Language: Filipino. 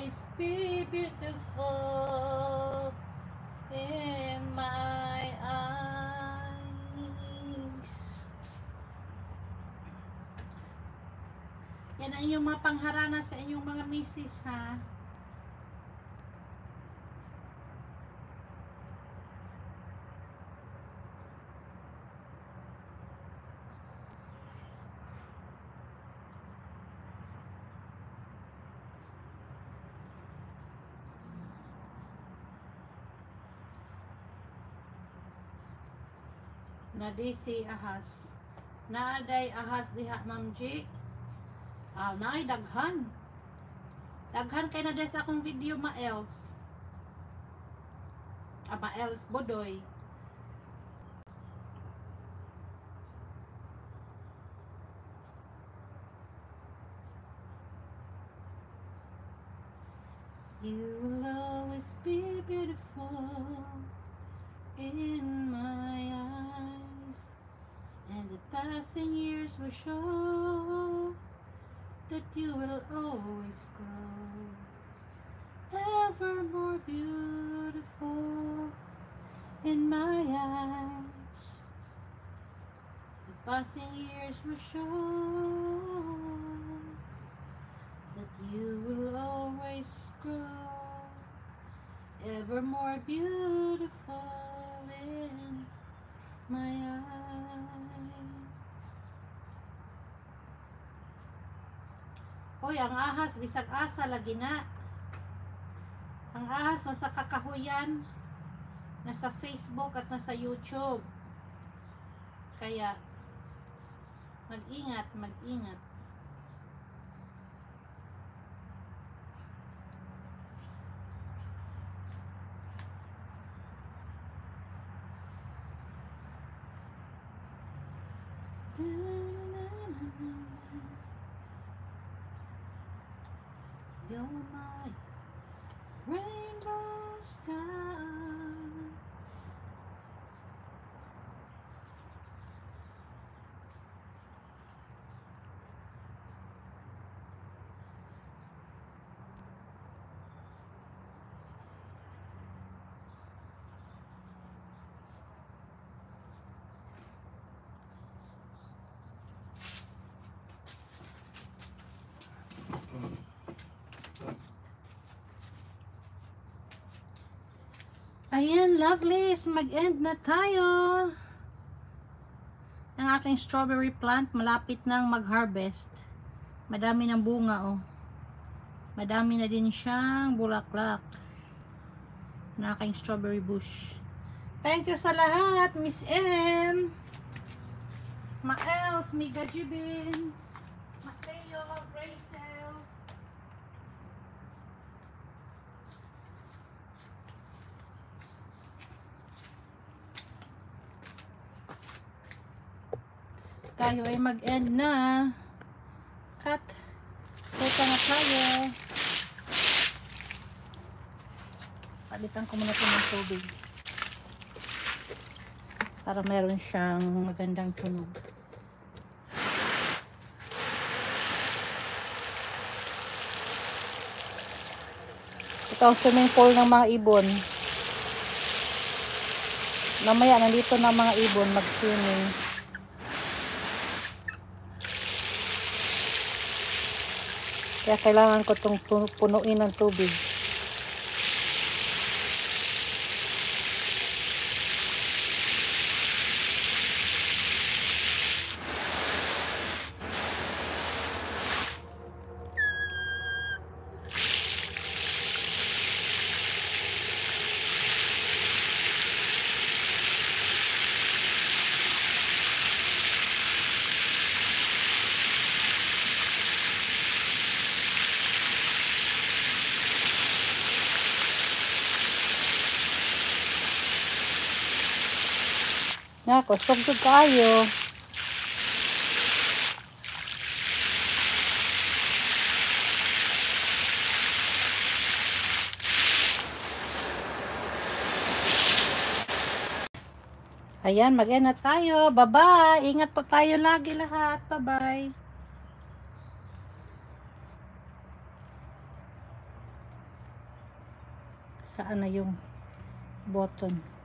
always be beautiful in my eyes. Yan ang inyong mga pangharana sa inyong mga misis, ha? Na di si ahas. Naaday ahas diha, Ma'am G. Naay daghan. Daghan kay na des akong video, ma-els. Ma-els bodoy. You will always be beautiful in my eyes, and the passing years will show that you will always grow ever more beautiful in my eyes. The passing years will show that you will always grow ever more beautiful in my eyes. Hoy, ang ahas bisag asa lagi na. Ang ahas nasa kakahuyan, nasa Facebook at nasa YouTube. Kaya mag-ingat, mag-ingat. You're my rainbow skies. Ayan, lovelies, mag-end na tayo. Ang aking strawberry plant malapit nang mag-harvest. Madami ng bunga, oh. Madami na din siyang bulaklak na aking strawberry bush. Thank you sa lahat, Miss M, Ma-Els, Miga Jubin, Mateo, Rachel. Tayo ay mag-end na. Cut. Teka na tayo. Palitan ko muna ito ng tubig. Para meron siyang magandang tunog. Ito ang swimming pool ng mga ibon. Mamaya nandito na mga ibon mag-swimming. Kaya kailangan ko itong punuin ng tubig. Nako, sugod kayo. Ayan, mag-end na tayo. Bye-bye. Ingat po tayo lagi lahat. Bye-bye. saan na yung button.